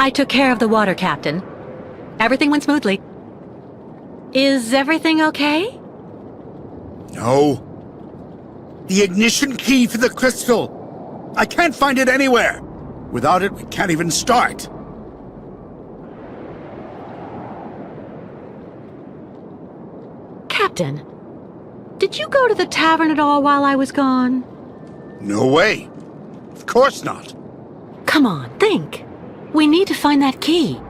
I took care of the water, Captain. Everything went smoothly. Is everything okay? No. The ignition key for the crystal! I can't find it anywhere! Without it, we can't even start. Captain, did you go to the tavern at all while I was gone? No way. Of course not. Come on, think. We need to find that key.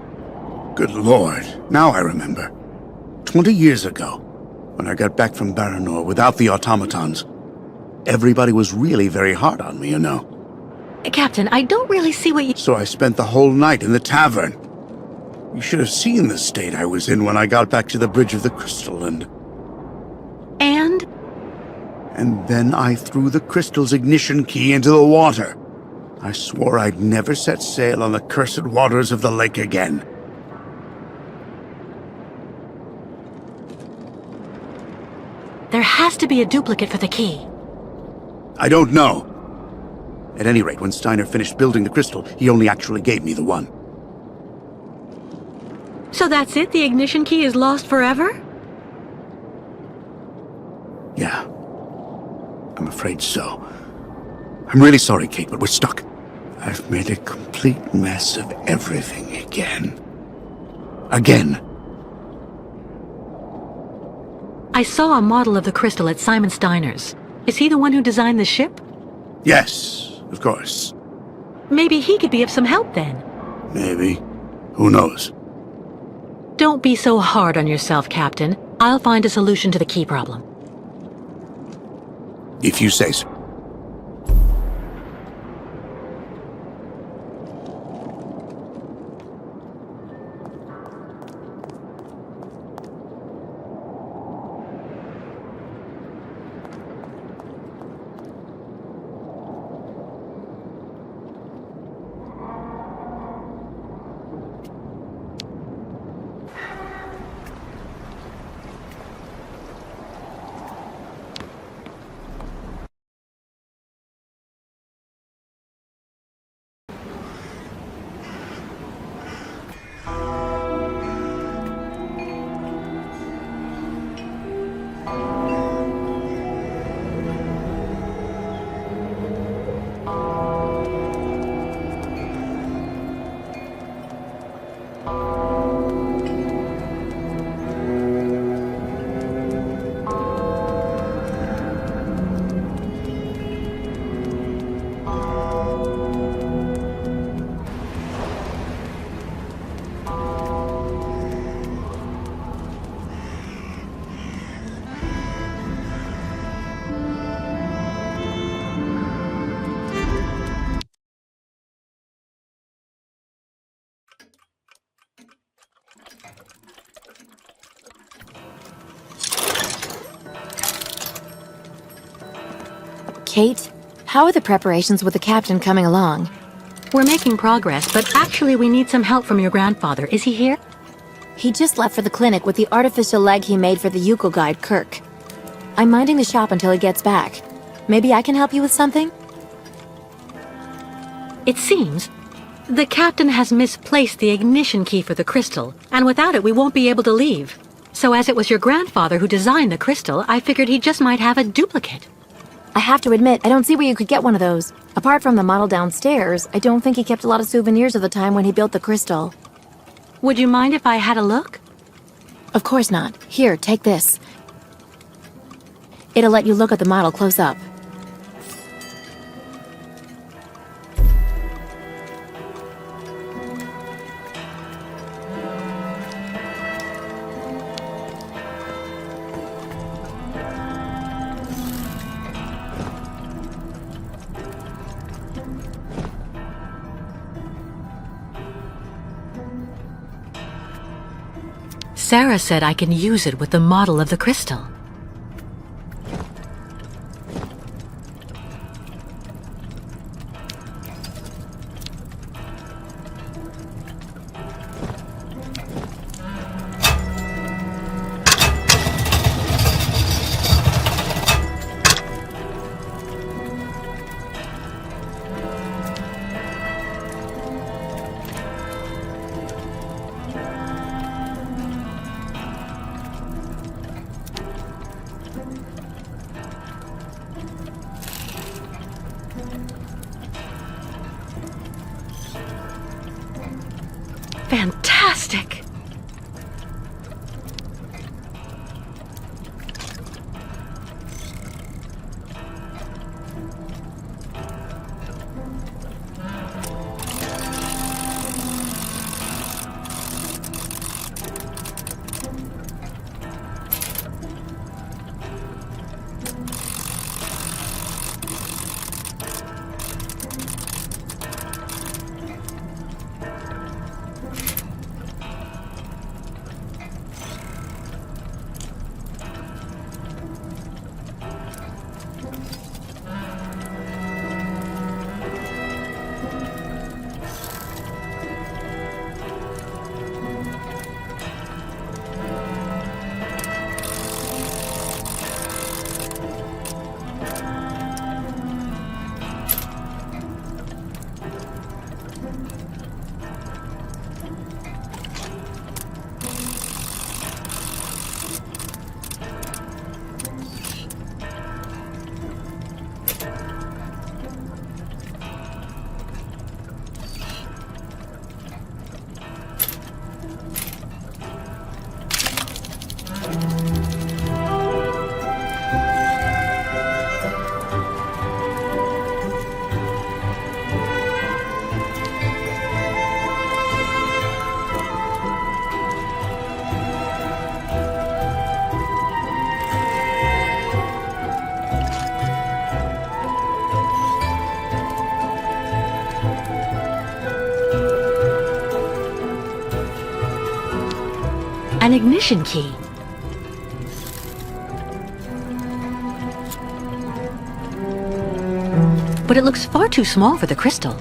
Good Lord, now I remember. 20 years ago, when I got back from Baranor without the automatons, everybody was really very hard on me, you know. Captain, I don't really see what you... So I spent the whole night in the tavern. You should have seen the state I was in when I got back to the Bridge of the Crystal and... And then I threw the crystal's ignition key into the water. I swore I'd never set sail on the cursed waters of the lake again. There has to be a duplicate for the key. I don't know. At any rate, when Steiner finished building the crystal, he only actually gave me the one. So that's it? The ignition key is lost forever? Yeah. I'm afraid so. I'm really sorry, Kate, but we're stuck. I've made a complete mess of everything again. Again. I saw a model of the crystal at Simon Steiner's. Is he the one who designed the ship? Yes, of course. Maybe he could be of some help then. Maybe. Who knows? Don't be so hard on yourself, Captain. I'll find a solution to the key problem. If you say so. Kate, how are the preparations with the captain coming along? We're making progress, but actually we need some help from your grandfather. Is he here? He just left for the clinic with the artificial leg he made for the Yuko guide, Kirk. I'm minding the shop until he gets back. Maybe I can help you with something? It seems the captain has misplaced the ignition key for the crystal, and without it we won't be able to leave. So as it was your grandfather who designed the crystal, I figured he just might have a duplicate. I have to admit, I don't see where you could get one of those. Apart from the model downstairs, I don't think he kept a lot of souvenirs of the time when he built the crystal. Would you mind if I had a look? Of course not. Here, take this. It'll let you look at the model close up. Sarah said I can use it with the model of the crystal. Fantastic! An ignition key. But it looks far too small for the crystal.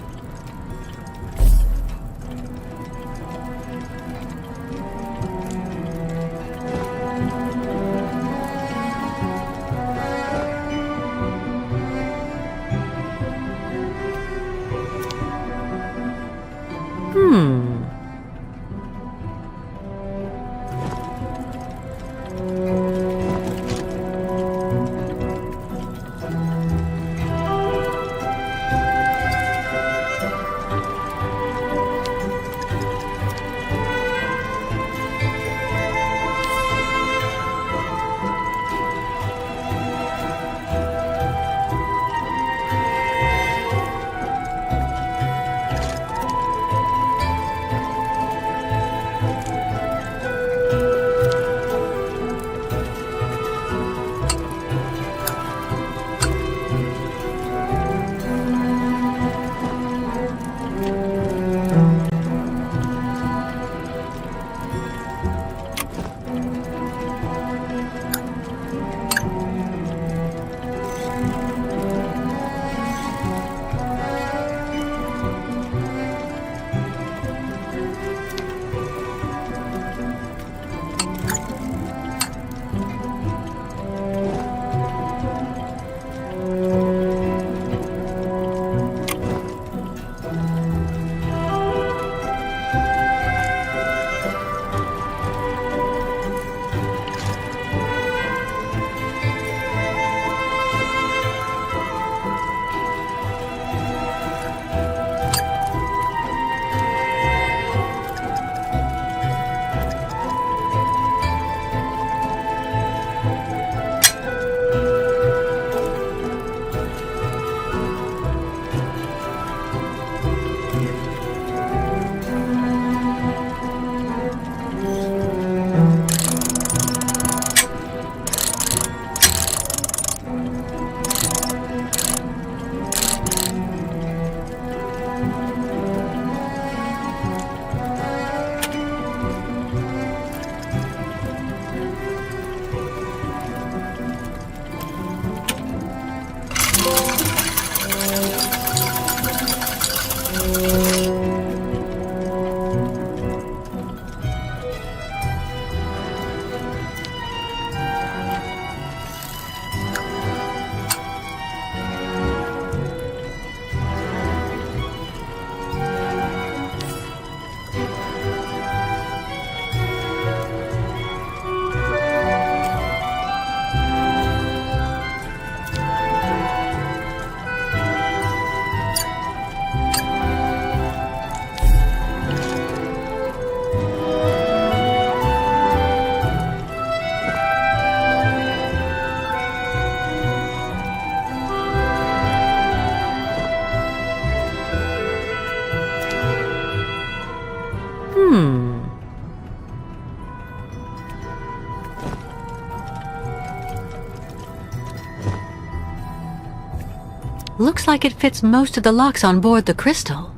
Looks like it fits most of the locks on board the crystal.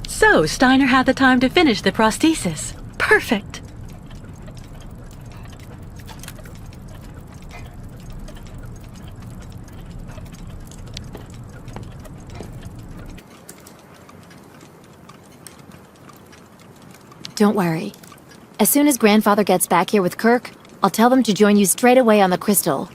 So, Steiner had the time to finish the prosthesis. Perfect. Don't worry. As soon as Grandfather gets back here with Kirk, I'll tell them to join you straight away on the crystal.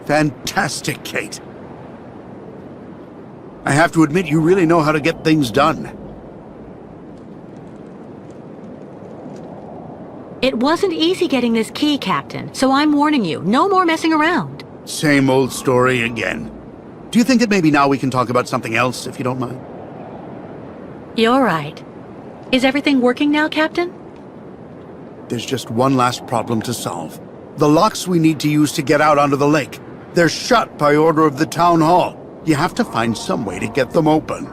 Fantastic, Kate. I have to admit, you really know how to get things done. It wasn't easy getting this key, Captain, so I'm warning you, no more messing around. Same old story again. Do you think that maybe now we can talk about something else, if you don't mind? You're right. Is everything working now, Captain? There's just one last problem to solve. The locks we need to use to get out onto the lake. They're shut by order of the town hall. You have to find some way to get them open.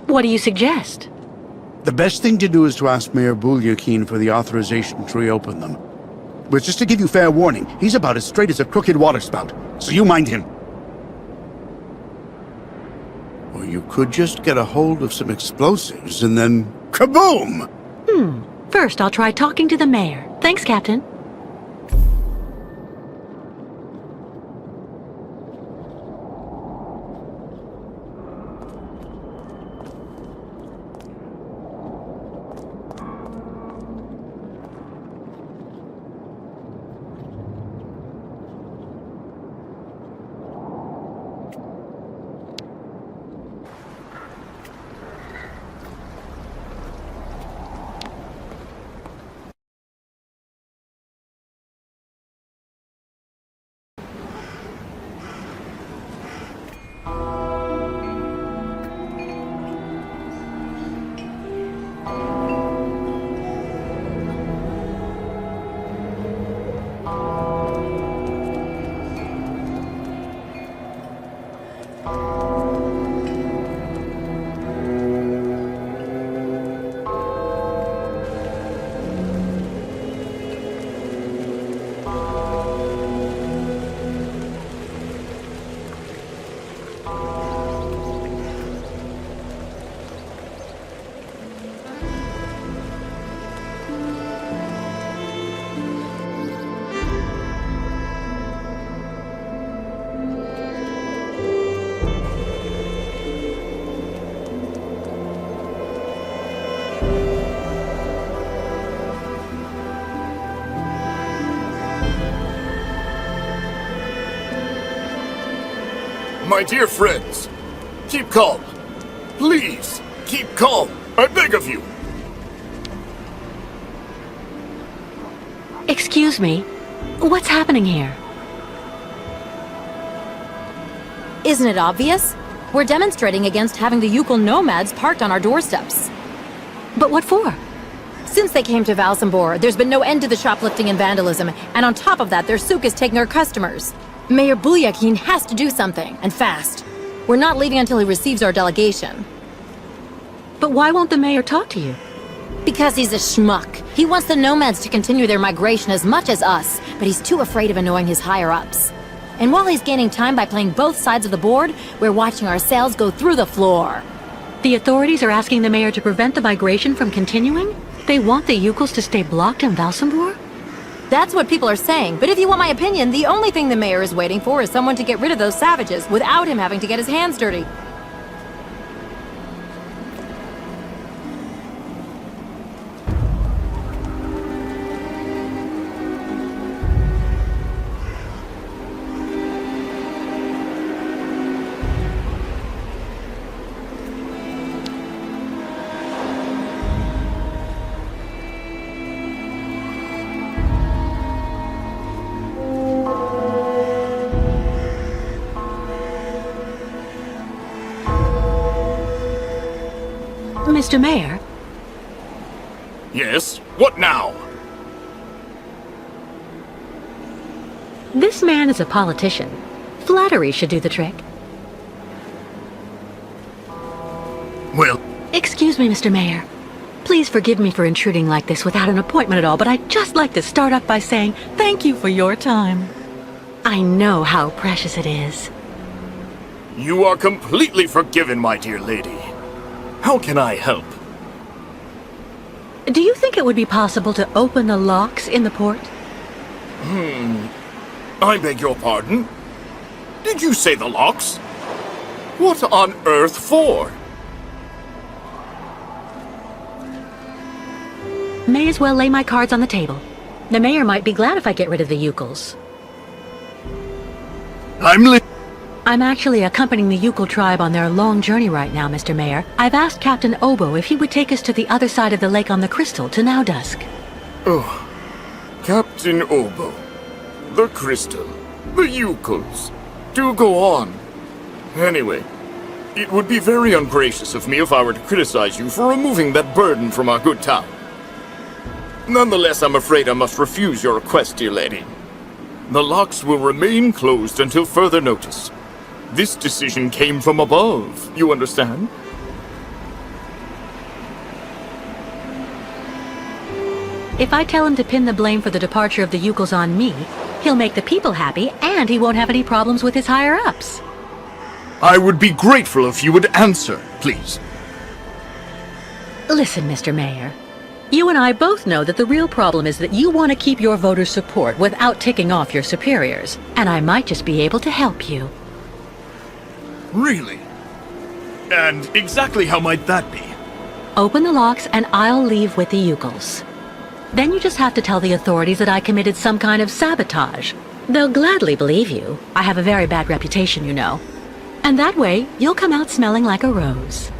What do you suggest? The best thing to do is to ask Mayor Bulyakin for the authorization to reopen them. But just to give you fair warning, he's about as straight as a crooked waterspout, so you mind him. Or you could just get a hold of some explosives and then kaboom! First, I'll try talking to the mayor. Thanks, Captain. My dear friends, keep calm. Please, keep calm. I beg of you. Excuse me. What's happening here? Isn't it obvious? We're demonstrating against having the Yukon nomads parked on our doorsteps. But what for? Since they came to Valsambor, there's been no end to the shoplifting and vandalism, and on top of that, their souk is taking our customers. Mayor Bulyakin has to do something, and fast. We're not leaving until he receives our delegation. But why won't the mayor talk to you? Because he's a schmuck. He wants the nomads to continue their migration as much as us, but he's too afraid of annoying his higher-ups. And while he's gaining time by playing both sides of the board, we're watching our sales go through the floor. The authorities are asking the mayor to prevent the migration from continuing? They want the Yukos to stay blocked in Valsambor? That's what people are saying, but if you want my opinion, the only thing the mayor is waiting for is someone to get rid of those savages without him having to get his hands dirty. Mr. Mayor? Yes? What now? This man is a politician. Flattery should do the trick. Well, Excuse me, Mr. Mayor. Please forgive me for intruding like this without an appointment at all, but I'd just like to start off by saying thank you for your time. I know how precious it is. you are completely forgiven, my dear lady. How can I help? Do you think it would be possible to open the locks in the port? I beg your pardon? Did you say the locks? What on earth for? May as well lay my cards on the table. The mayor might be glad if I get rid of the Yukals. I'm actually accompanying the Yukal tribe on their long journey right now, Mr. Mayor. I've asked Captain Obo if he would take us to the other side of the lake on the Crystal to now dusk. Oh, Captain Obo. The Crystal. The Yukals. Do go on. Anyway, it would be very ungracious of me if I were to criticize you for removing that burden from our good town. Nonetheless, I'm afraid I must refuse your request, dear lady. The locks will remain closed until further notice. This decision came from above, you understand? If I tell him to pin the blame for the departure of the Yukals on me, he'll make the people happy, and he won't have any problems with his higher-ups. I would be grateful if you would answer, please. Listen, Mr. Mayor. You and I both know that the real problem is that you want to keep your voters' support without ticking off your superiors, and I might just be able to help you. Really? And exactly how might that be? Open the locks and I'll leave with the Yukals. Then you just have to tell the authorities that I committed some kind of sabotage. They'll gladly believe you. I have a very bad reputation, you know. And that way, you'll come out smelling like a rose.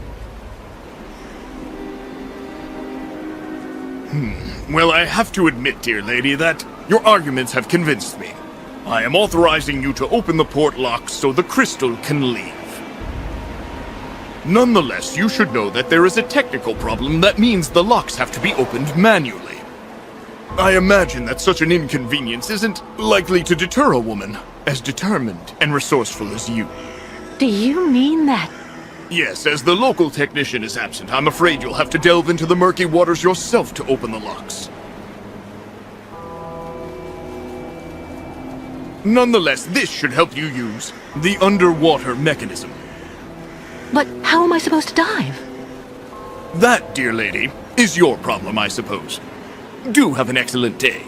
Well, I have to admit, dear lady, that your arguments have convinced me. I am authorizing you to open the port locks so the Crystal can leave. Nonetheless, you should know that there is a technical problem that means the locks have to be opened manually. I imagine that such an inconvenience isn't likely to deter a woman as determined and resourceful as you. Do you mean that? Yes, as the local technician is absent, I'm afraid you'll have to delve into the murky waters yourself to open the locks. Nonetheless, this should help you use the underwater mechanism. But how am I supposed to dive? That, dear lady, is your problem, I suppose. Do have an excellent day.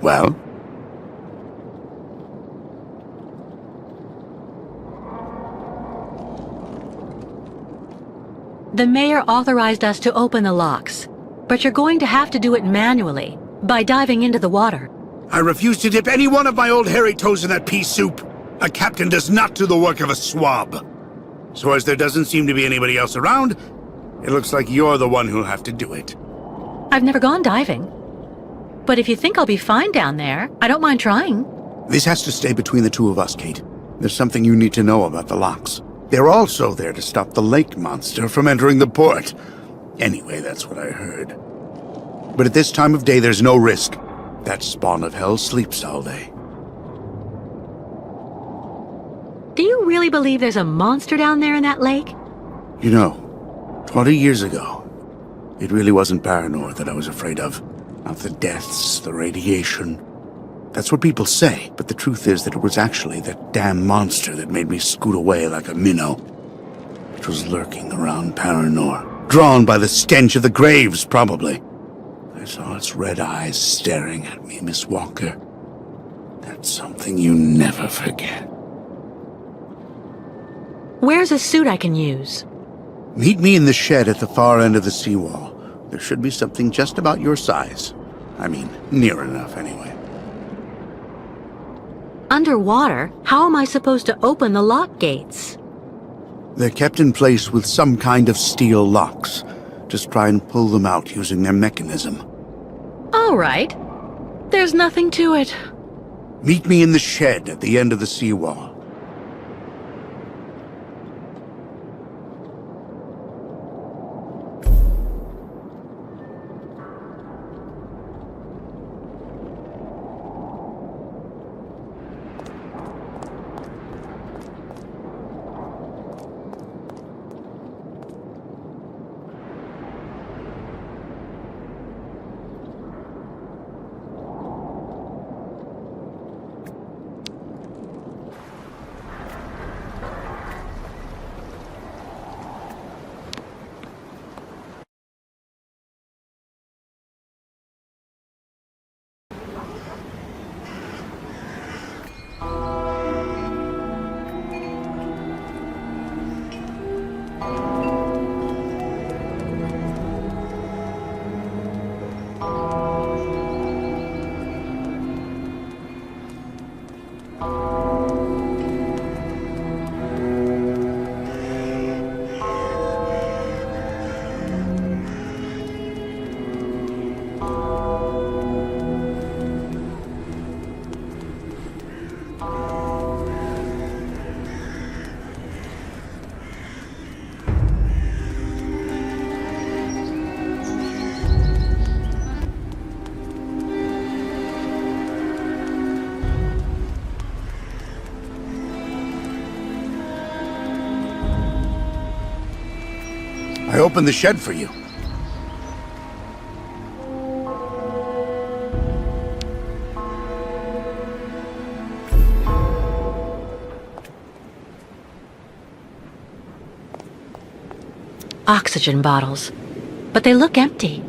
Well? The mayor authorized us to open the locks, but you're going to have to do it manually, by diving into the water. I refuse to dip any one of my old hairy toes in that pea soup. A captain does not do the work of a swab. So as there doesn't seem to be anybody else around, it looks like you're the one who'll have to do it. I've never gone diving. But if you think I'll be fine down there, I don't mind trying. This has to stay between the two of us, Kate. There's something you need to know about the locks. They're also there to stop the lake monster from entering the port. Anyway, that's what I heard. But at this time of day, there's no risk. That spawn of hell sleeps all day. Do you really believe there's a monster down there in that lake? You know, 20 years ago, it really wasn't Paranor that I was afraid of. Not the deaths, the radiation. That's what people say, but the truth is that it was actually that damn monster that made me scoot away like a minnow. It was lurking around Paranor, drawn by the stench of the graves, probably. I saw its red eyes staring at me, Miss Walker. That's something you never forget. Where's a suit I can use? Meet me in the shed at the far end of the seawall. There should be something just about your size. I mean, near enough, anyway. Underwater? How am I supposed to open the lock gates? They're kept in place with some kind of steel locks. Just try and pull them out using their mechanism. All right. There's nothing to it. Meet me in the shed at the end of the seawall. I opened the shed for you. Oxygen bottles. But they look empty.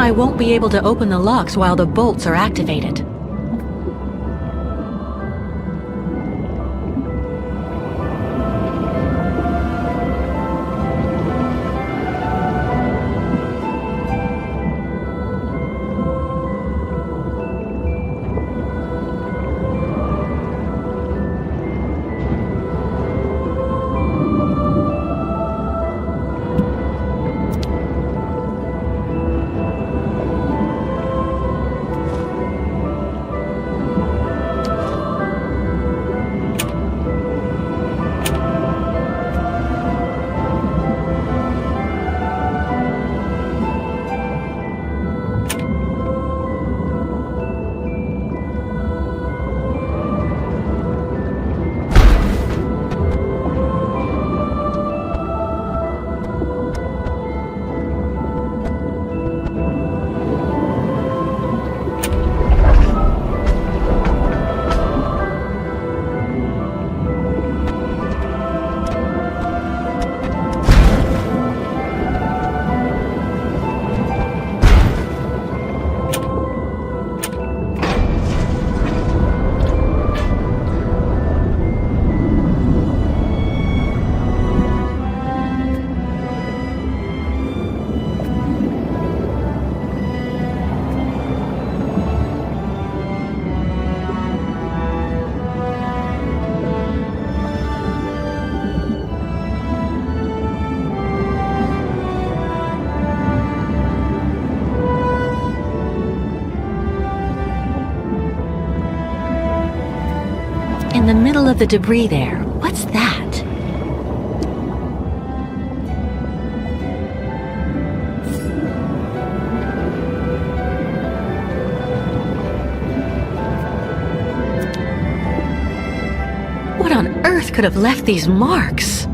I won't be able to open the locks while the bolts are activated. In the middle of the debris there, what's that? What on earth could have left these marks?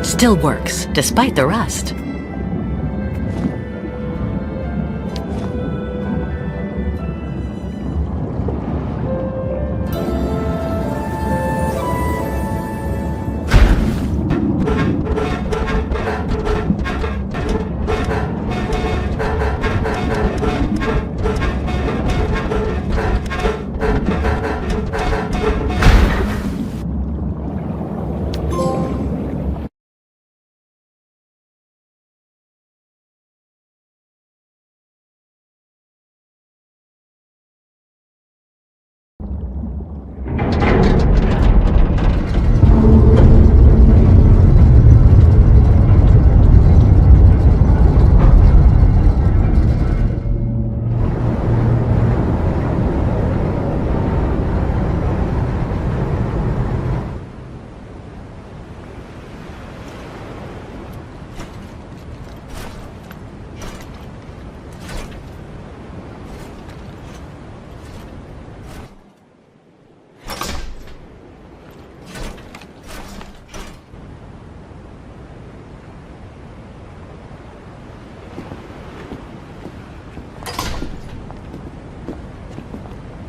Still works, despite the rust.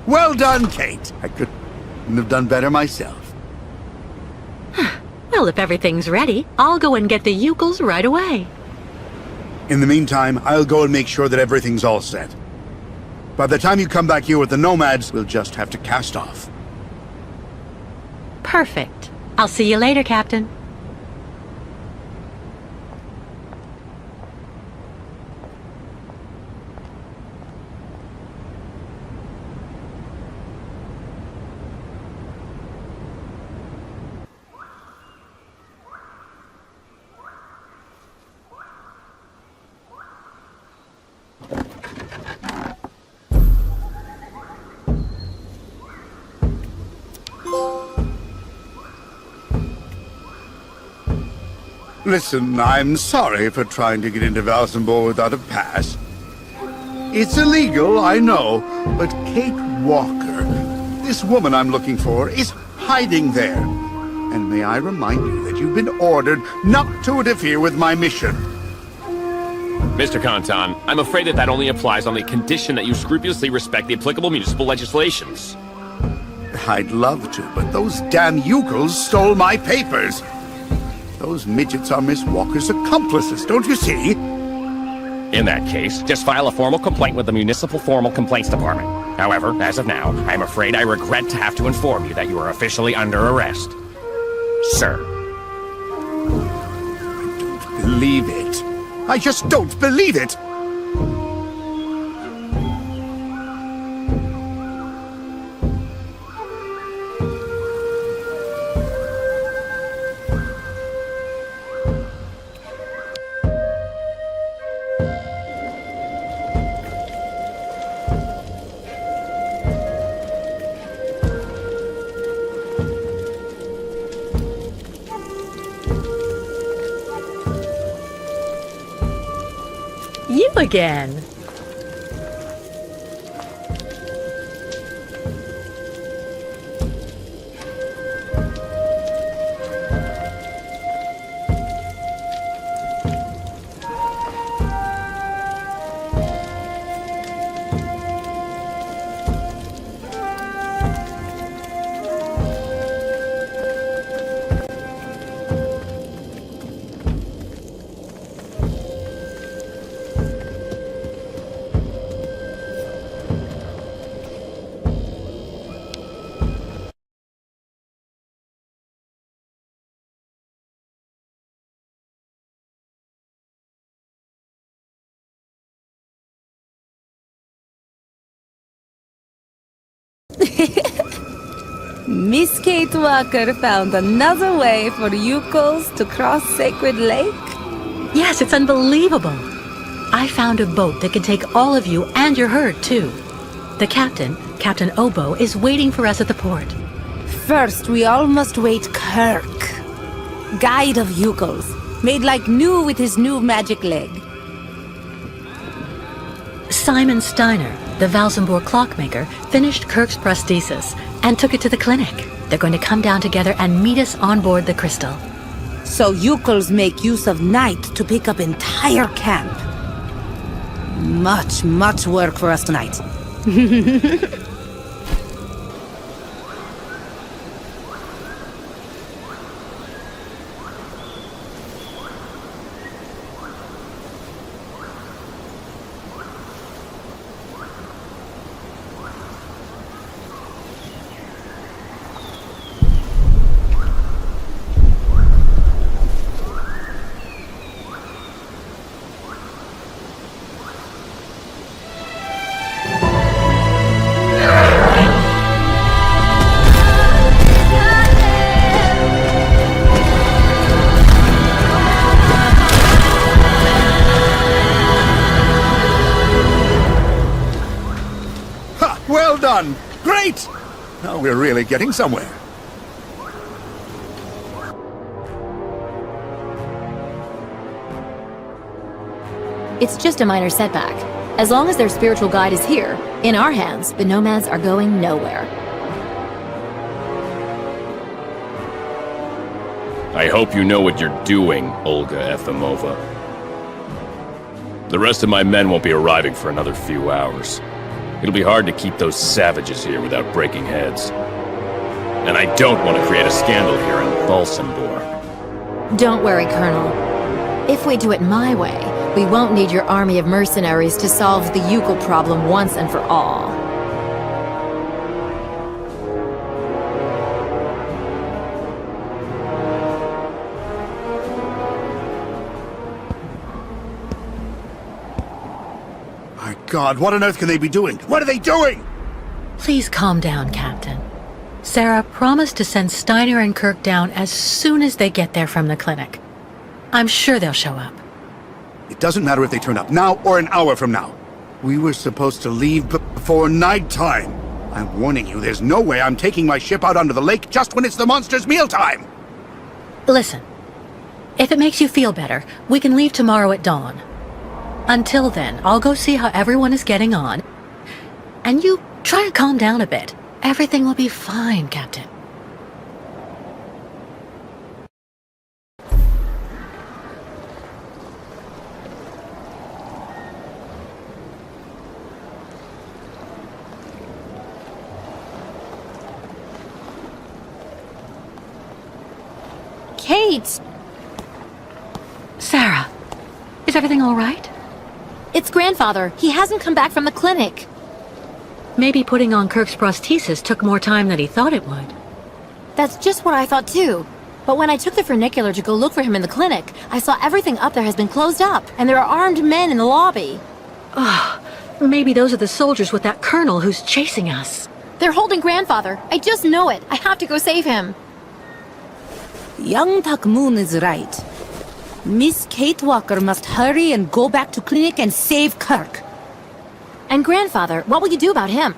Well done, Kate. I couldn't have done better myself. Well, if everything's ready, I'll go and get the Ukels right away. In the meantime, I'll go and make sure that everything's all set. By the time you come back here with the Nomads, we'll just have to cast off. Perfect. I'll see you later, Captain. Listen, I'm sorry for trying to get into Valsenborg without a pass. It's illegal, I know, but Kate Walker, this woman I'm looking for, is hiding there. And may I remind you that you've been ordered not to interfere with my mission. Mr. Kantan, I'm afraid that only applies on the condition that you scrupulously respect the applicable municipal legislations. I'd love to, but those damn Yukels stole my papers. Those midgets are Miss Walker's accomplices, don't you see? In that case, just file a formal complaint with the Municipal Formal Complaints Department. However, as of now, I'm afraid I regret to have to inform you that you are officially under arrest. Sir. I don't believe it. I just don't believe it! You again. Miss Kate Walker found another way for Yukos to cross Sacred Lake? Yes, it's unbelievable. I found a boat that can take all of you and your herd, too. The captain, Captain Obo, is waiting for us at the port. First, we all must wait Kirk. Guide of Yukos, made like new with his new magic leg. Simon Steiner, the Valsenborg clockmaker, finished Kirk's prosthesis and took it to the clinic. They're going to come down together and meet us on board the Crystal. So Yukos make use of night to pick up entire camp. Much work for us tonight. Well done! Great! Now we're really getting somewhere. It's just a minor setback. As long as their spiritual guide is here, in our hands, the nomads are going nowhere. I hope you know what you're doing, Olga Efimova. The rest of my men won't be arriving for another few hours. It'll be hard to keep those savages here without breaking heads. And I don't want to create a scandal here in Valsenborg. Don't worry, Colonel. If we do it my way, we won't need your army of mercenaries to solve the Yukel problem once and for all. My God, what on earth can they be doing? What are they doing? Please calm down, Captain. Sarah promised to send Steiner and Kirk down as soon as they get there from the clinic. I'm sure they'll show up. It doesn't matter if they turn up now or an hour from now. We were supposed to leave before nighttime. I'm warning you, there's no way I'm taking my ship out onto the lake just when it's the monster's mealtime. Listen, If it makes you feel better, we can leave tomorrow at dawn. Until then, I'll go see how everyone is getting on. And you try to calm down a bit. Everything will be fine, Captain. Kate! Sarah, is everything all right? It's grandfather. He hasn't come back from the clinic. Maybe putting on Kirk's prosthesis took more time than he thought it would. That's just what I thought too. But when I took the funicular to go look for him in the clinic, I saw everything up there has been closed up, and there are armed men in the lobby. Maybe those are the soldiers with that colonel who's chasing us. They're holding grandfather. I just know it. I have to go save him. Young Takmoon is right. Miss Kate Walker must hurry and go back to clinic and save Kirk. And grandfather, what will you do about him?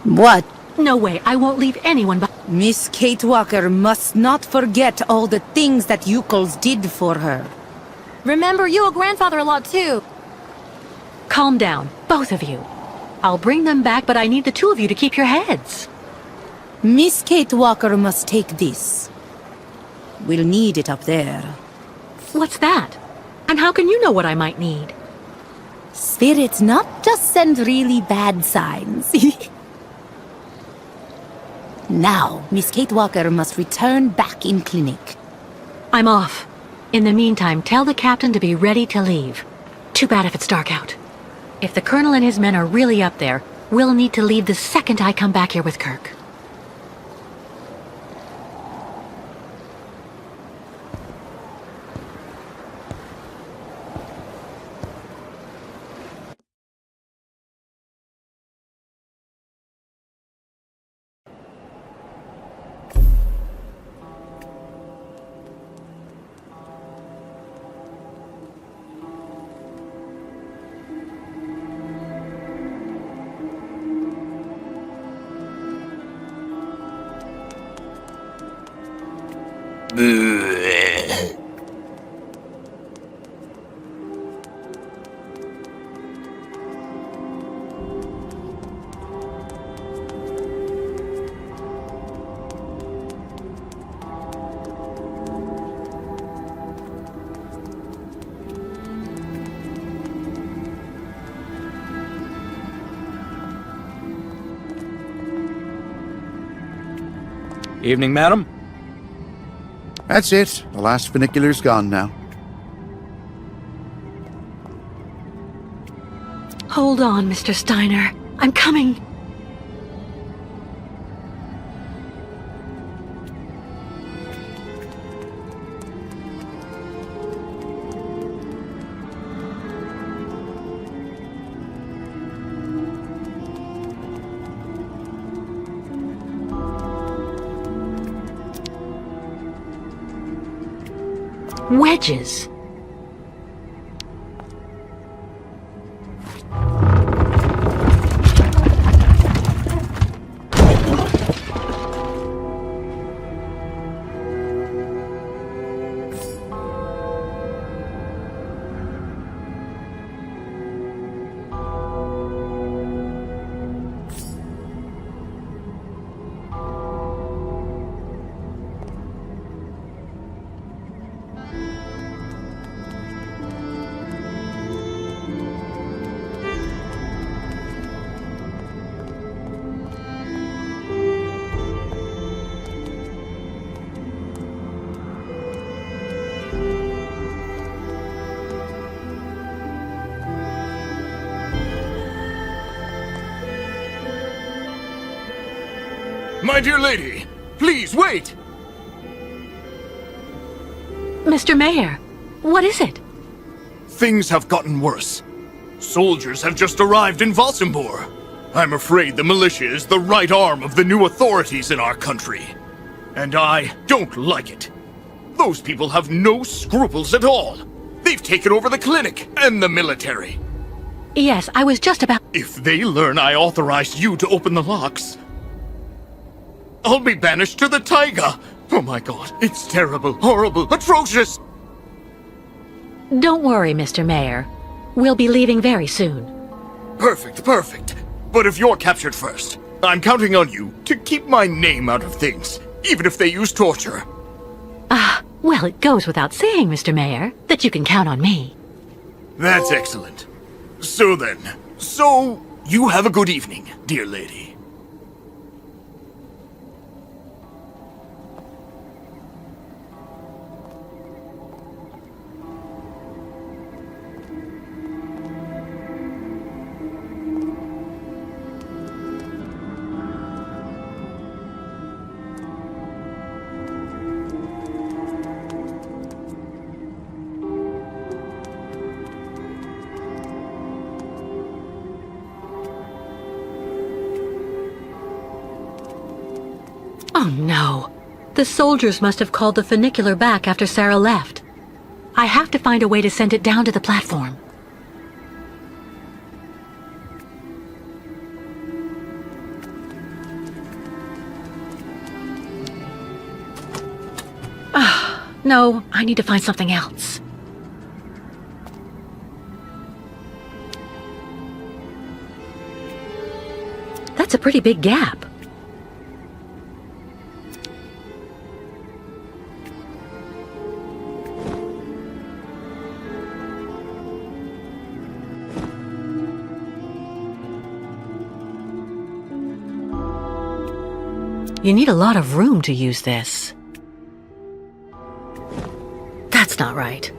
What? No way, I won't leave anyone but... Miss Kate Walker must not forget all the things that Yuckles did for her. Remember, you owe grandfather a lot too. Calm down, both of you. I'll bring them back, but I need the two of you to keep your heads. Miss Kate Walker must take this. We'll need it up there. What's that? And how can you know what I might need? Spirits not just send really bad signs. Now, Miss Kate Walker must return back in clinic. I'm off. In the meantime, tell the captain to be ready to leave. Too bad if it's dark out. If the colonel and his men are really up there, we'll need to leave the second I come back here with Kirk. Evening, madam. That's it. The last funicular's gone now. Hold on, Mr. Steiner. I'm coming. Wedges. My dear lady, please wait! Mr. Mayor, what is it? Things have gotten worse. Soldiers have just arrived in Valsambor. I'm afraid the militia is the right arm of the new authorities in our country. And I don't like it. Those people have no scruples at all. They've taken over the clinic and the military. Yes, I was just about... If they learn I authorized you to open the locks, I'll be banished to the taiga! Oh my god, it's terrible, horrible, atrocious! Don't worry, Mr. Mayor. We'll be leaving very soon. Perfect, perfect. But if you're captured first, I'm counting on you to keep my name out of things, even if they use torture. Well, it goes without saying, Mr. Mayor, that you can count on me. That's excellent. So then, you have a good evening, dear lady. Oh no. The soldiers must have called the funicular back after Sarah left. I have to find a way to send it down to the platform. No, I need to find something else. That's a pretty big gap. You need a lot of room to use this. That's not right.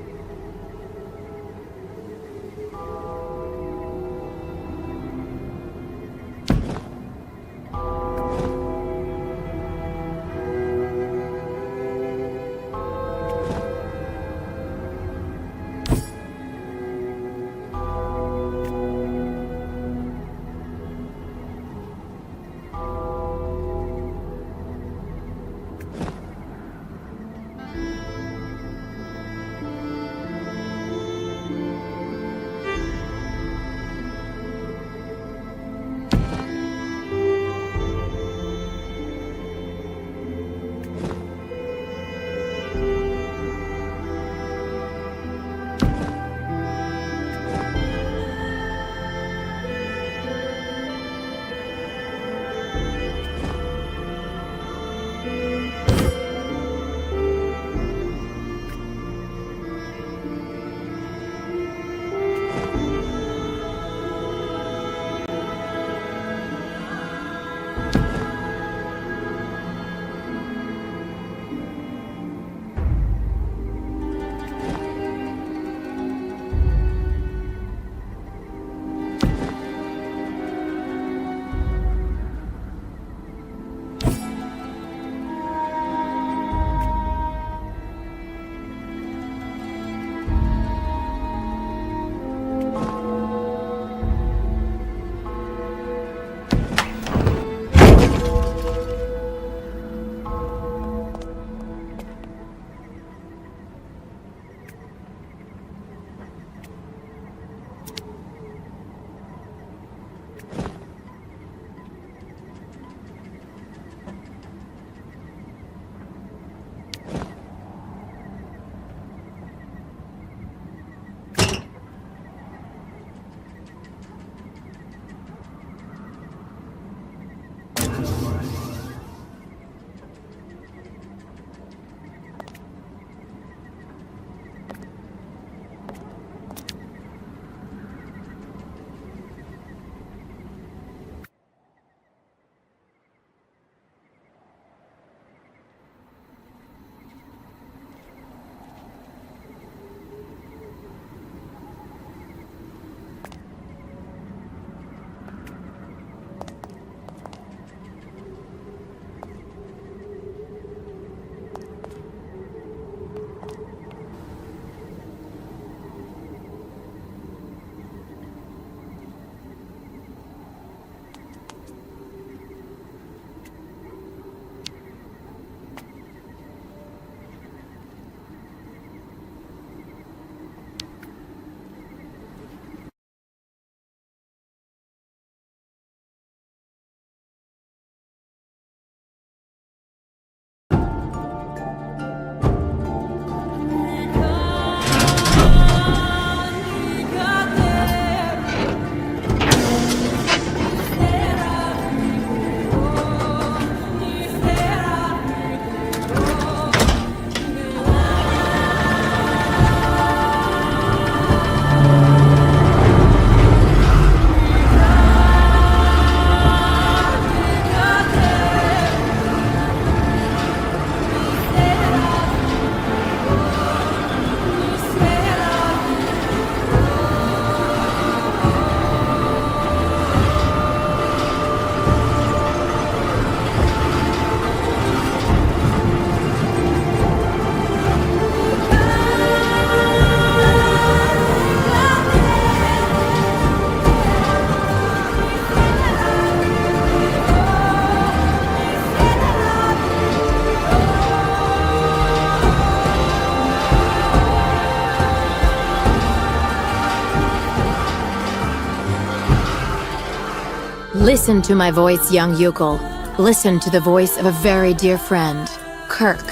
Listen to my voice, young Yukol. Listen to the voice of a very dear friend. Kirk,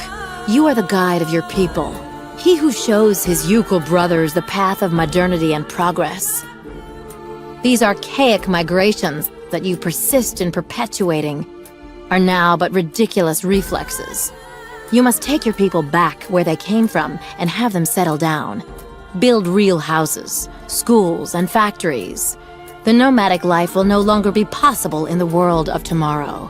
you are the guide of your people. He who shows his Yukol brothers the path of modernity and progress. These archaic migrations that you persist in perpetuating are now but ridiculous reflexes. You must take your people back where they came from and have them settle down. Build real houses, schools, and factories. The nomadic life will no longer be possible in the world of tomorrow.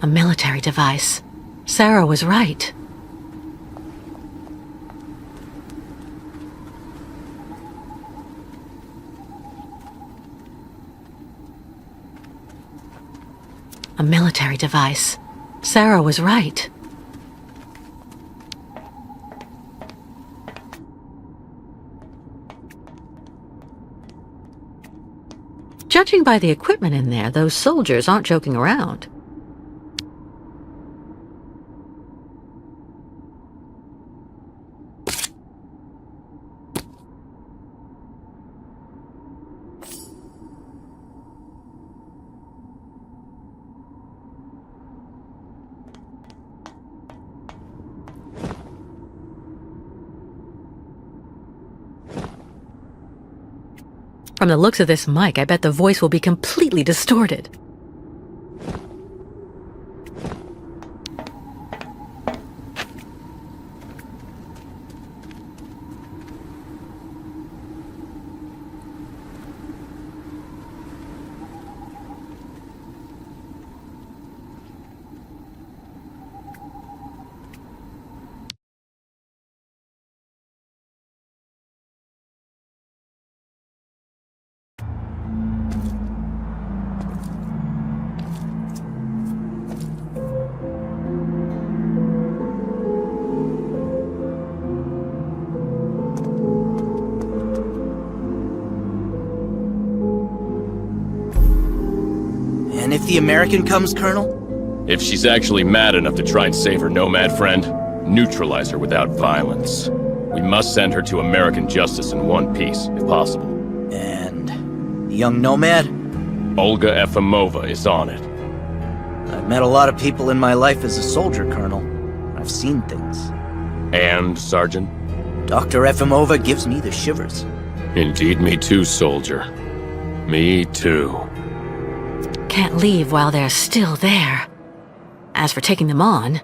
A military device. Sarah was right. A military device. Sarah was right. Judging by the equipment in there, those soldiers aren't joking around. From the looks of this mic, I bet the voice will be completely distorted. And if the American comes, Colonel? If she's actually mad enough to try and save her nomad friend, neutralize her without violence. We must send her to American justice in one piece, if possible. And the young nomad? Olga Efimova is on it. I've met a lot of people in my life as a soldier, Colonel. I've seen things. And, Sergeant? Dr. Efimova gives me the shivers. Indeed, me too, soldier. Me too. Can't leave while they're still there. As for taking them on...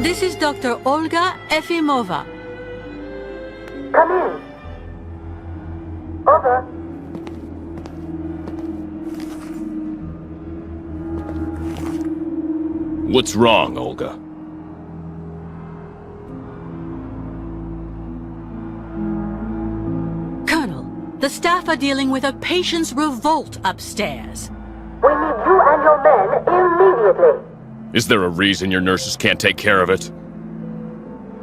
This is Dr. Olga Efimova. Come in. Over. What's wrong, Olga? Colonel, the staff are dealing with a patient's revolt upstairs. We need you and your men immediately. Is there a reason your nurses can't take care of it?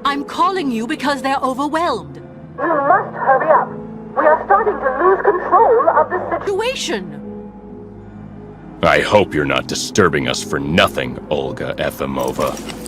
I'm calling you because they're overwhelmed. You must hurry up. We are starting to lose control of the situation. Situation. I hope you're not disturbing us for nothing, Olga Efimova.